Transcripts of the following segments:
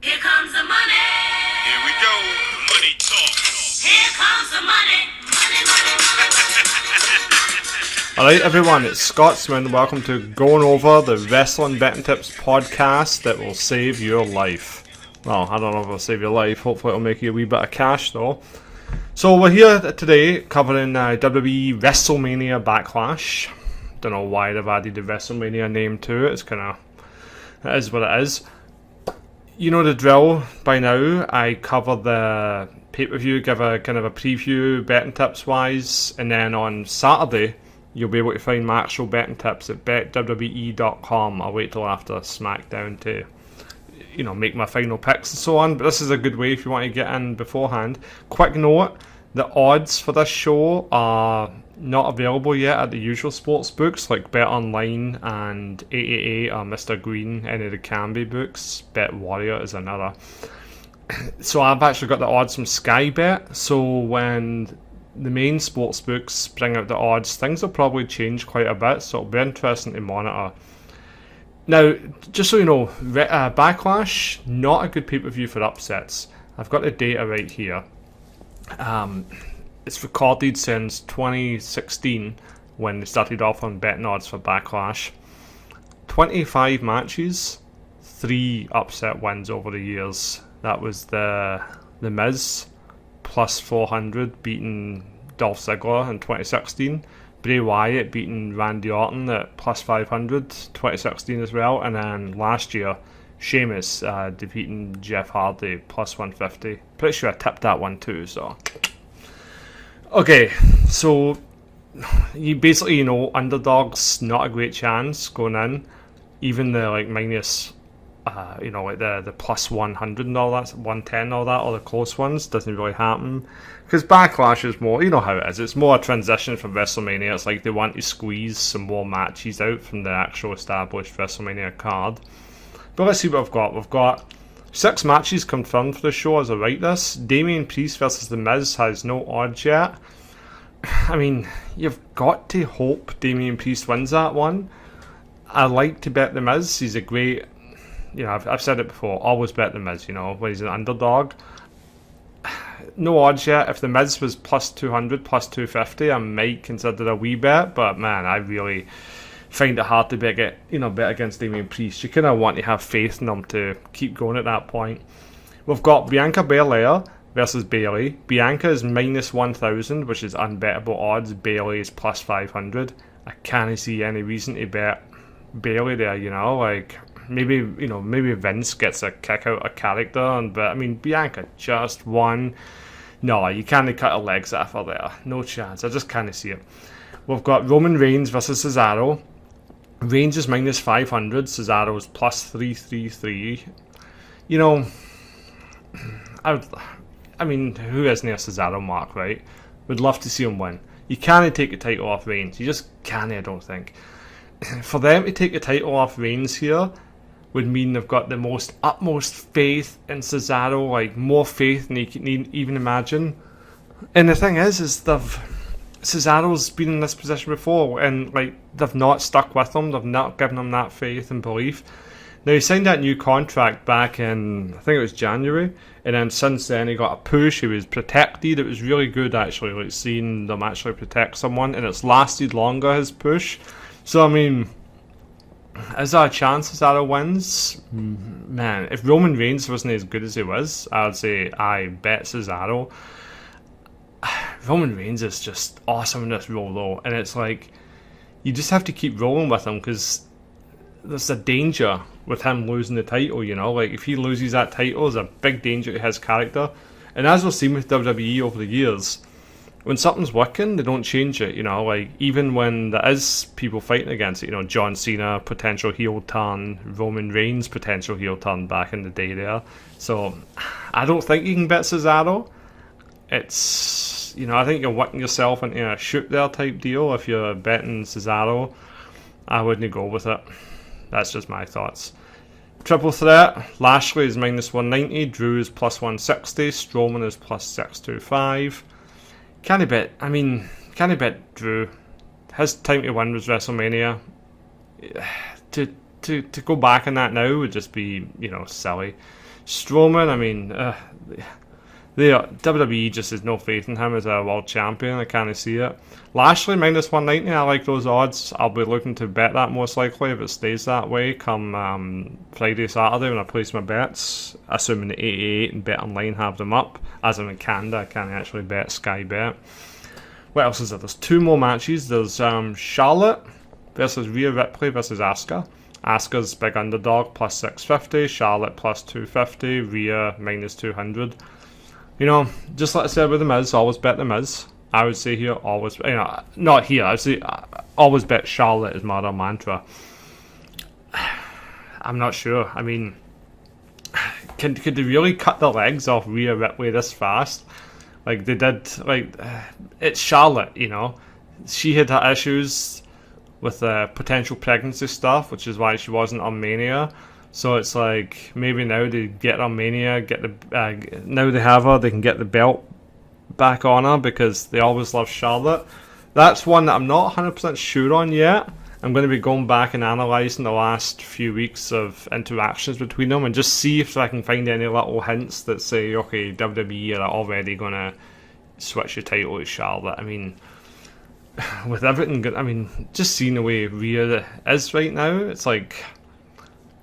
Here comes the money. Here we go. Money talk. Here comes the money. Money. Alright everyone, it's Scotsman. Welcome to Going Over, the Wrestling Betting Tips podcast that will save your life. Well, I don't know if it'll save your life. Hopefully it'll make you a wee bit of cash though. So we're here today covering WWE WrestleMania Backlash. Don't know why they've added the WrestleMania name to it. It is what it is. You know the drill by now. I cover the pay-per-view, give a kind of a preview betting tips wise, and then on Saturday you'll be able to find my actual betting tips at betwwe.com. I'll wait till after SmackDown to, make my final picks and so on. But this is a good way if you want to get in beforehand. Quick note: the odds for this show are not available yet at the usual sports books like Bet Online and 888 or Mr. Green, any of the Canby books. Bet Warrior is another. So I've actually got the odds from Sky Bet. So when the main sports books bring out the odds, things will probably change quite a bit. So it'll be interesting to monitor. Now, just so you know, Backlash, not a good pay-per-view for upsets. I've got the data right here. It's recorded since 2016 when they started off on betting odds for Backlash. 25 matches, 3 upset wins over the years. That was the Miz plus 400 beating Dolph Ziggler in 2016. Bray Wyatt beating Randy Orton at plus 500 2016 as well. And then last year, Sheamus defeating Jeff Hardy plus 150. Pretty sure I tipped that one too, so... Okay, so you basically, underdogs, not a great chance going in. Even the minus, the plus 100 and all that, 110 and all that, or the close ones, doesn't really happen. Because Backlash is more, you know how it is, it's more a transition from WrestleMania. It's like they want to squeeze some more matches out from the actual established WrestleMania card. But let's see what we've got. 6 matches confirmed for the show as I write this. Damian Priest versus The Miz has no odds yet. I mean, you've got to hope Damian Priest wins that one. I like to bet The Miz. He's a great... I've said it before. Always bet The Miz, when he's an underdog. No odds yet. If The Miz was plus 200, plus 250, I might consider a wee bet. But, man, I really... find it hard to bet against Damian Priest. You kind of want to have faith in them to keep going at that point. We've got Bianca Bellaire versus Bayley. Bianca is minus 1,000, which is unbettable odds. Bayley is plus 500. I can't see any reason to bet Bayley there. Maybe Vince gets a kick out of character, but Bianca just won. No, you can't cut her legs off her there. No chance. I just can't see it. We've got Roman Reigns versus Cesaro. Reigns is minus 500, Cesaro is plus 333. Who isn't a Cesaro mark, right? Would love to see him win. You can't take the title off Reigns. You just can't, I don't think. For them to take the title off Reigns here would mean they've got the utmost faith in Cesaro, more faith than you can even imagine. And the thing is Cesaro's been in this position before, and they've not stuck with him. They've not given him that faith and belief. Now he signed that new contract back in, I think it was January, and then since then he got a push. He was protected. It was really good actually, seeing them actually protect someone, and it's lasted longer, his push. So is there a chance Cesaro wins? Man, if Roman Reigns wasn't as good as he was, I would say I bet Cesaro. Roman Reigns is just awesome in this role though, and it's you just have to keep rolling with him because there's a danger with him losing the title, if he loses that title, there's a big danger to his character. And as we've seen with WWE over the years, when something's working, they don't change it, even when there is people fighting against it, John Cena, potential heel turn, Roman Reigns, potential heel turn back in the day there. So I don't think you can bet Cesaro. It's, I think you're working yourself into a shoot there type deal if you're betting Cesaro. I wouldn't go with it. That's just my thoughts. Triple threat, Lashley is minus 190, Drew is plus 160, Strowman is plus 625. Can I bet Drew? His time to win was WrestleMania. To to go back on that now would just be, silly. Strowman, I mean, WWE just has no faith in him as a world champion. I can't see it. Lashley minus 190. I like those odds. I'll be looking to bet that most likely if it stays that way come Friday, Saturday when I place my bets. Assuming the 88 and Bet Online have them up. As I'm in Canada, I can't actually bet Sky Bet. What else is there? There's 2 more matches. There's Charlotte versus Rio Ripley versus Asuka. Asuka's big underdog plus 650. Charlotte plus 250. Rhea minus 200. Just like I said with The Miz, always bet The Miz. I would say here, always, not here, I would say always bet Charlotte is my other mantra. I'm not sure. I mean, could they really cut the legs off Rhea Ripley this fast? Like they did, it's Charlotte, She had her issues with potential pregnancy stuff, which is why she wasn't on Mania. So it's like maybe now they get on Mania, now they have her, they can get the belt back on her because they always love Charlotte. That's one that I'm not 100% sure on yet. I'm going to be going back and analysing the last few weeks of interactions between them and just see if I can find any little hints that say, okay, WWE are already going to switch the title to Charlotte. I mean, with everything, just seeing the way Rhea is right now, it's like,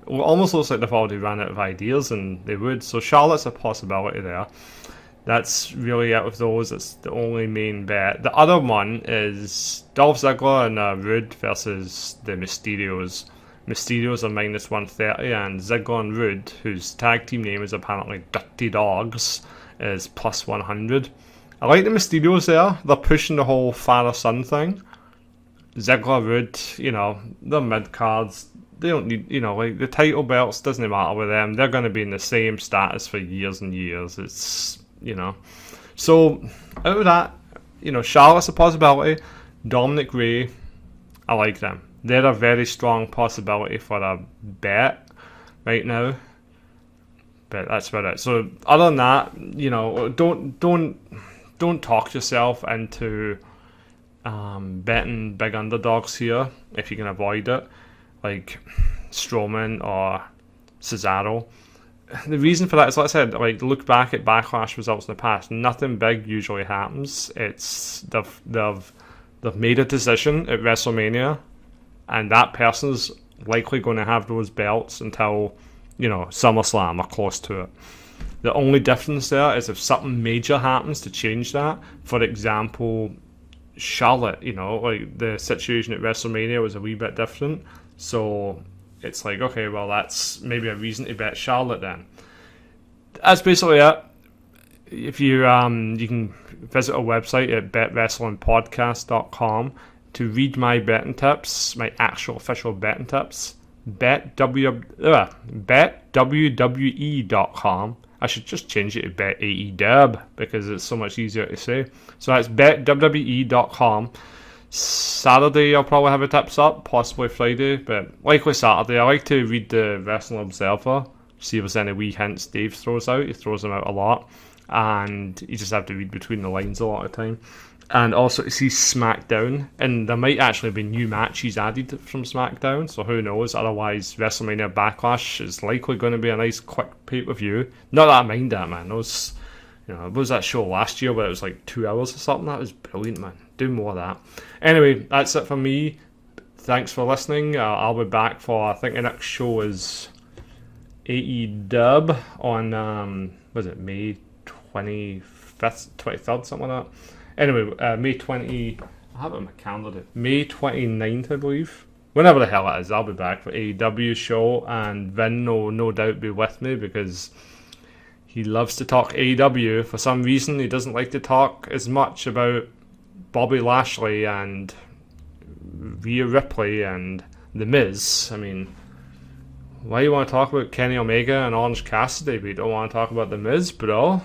well, it almost looks like they've already ran out of ideas, and they would. So Charlotte's a possibility there. That's really out of those. It's the only main bet. The other one is Dolph Ziggler and Rude versus the Mysterios. Mysterios are minus 130, and Ziggler and Rude, whose tag team name is apparently Dirty Dogs, is plus 100. I like the Mysterios there. They're pushing the whole father-son thing. Ziggler, Rude, they're mid-cards. They don't need, the title belts, doesn't matter with them. They're going to be in the same status for years and years. It's, So, out of that, Charlotte's a possibility. Dominic Ray, I like them. They're a very strong possibility for a bet right now. But that's about it. So, other than that, don't talk yourself into betting big underdogs here if you can avoid it. Like Strowman or Cesaro. The reason for that is, like I said, look back at Backlash results in the past. Nothing big usually happens. It's they've made a decision at WrestleMania, and that person's likely going to have those belts until SummerSlam or close to it. The only difference there is if something major happens to change that. For example, Charlotte. The situation at WrestleMania was a wee bit different. So it's like, okay, well, that's maybe a reason to bet Charlotte then. That's basically it. If you you can visit our website at betwrestlingpodcast.com to read my betting tips, my actual official betting tips. betwwe.com. I should just change it to bet because it's so much easier to say. So that's betwwe.com. Saturday I'll probably have the tips up, possibly Friday, but likely Saturday. I like to read the Wrestling Observer, see if there's any wee hints Dave throws out. He throws them out a lot, and you just have to read between the lines a lot of the time. And also to see SmackDown, and there might actually be new matches added from SmackDown, so who knows. Otherwise, WrestleMania Backlash is likely going to be a nice quick pay-per-view. Not that I mind that, man. It was that show last year where it was like 2 hours or something? That was brilliant, man. Do more of that. Anyway, that's it for me. Thanks for listening. I'll be back for, I think the next show is AEW on, May 25th, 23rd, something like that. Anyway, May 20, I have it on my calendar, May 29th, I believe. Whenever the hell it is, I'll be back for AEW show, and Vin will no doubt be with me because he loves to talk AEW. For some reason, he doesn't like to talk as much about Bobby Lashley and Rhea Ripley and The Miz. I mean, why do you want to talk about Kenny Omega and Orange Cassidy, but you don't want to talk about The Miz, bro?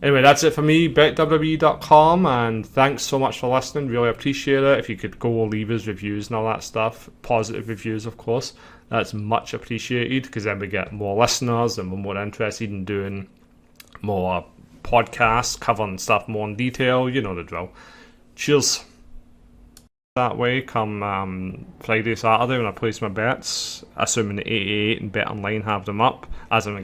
Anyway, that's it for me, betwwe.com, and thanks so much for listening. Really appreciate it. If you could go leave us reviews and all that stuff, positive reviews, of course, that's much appreciated, because then we get more listeners and we're more interested in doing more podcasts, covering stuff more in detail. You know the drill. Cheers. that way come Friday, Saturday when I place my bets, assuming the 88 and Bet Online have them up, as an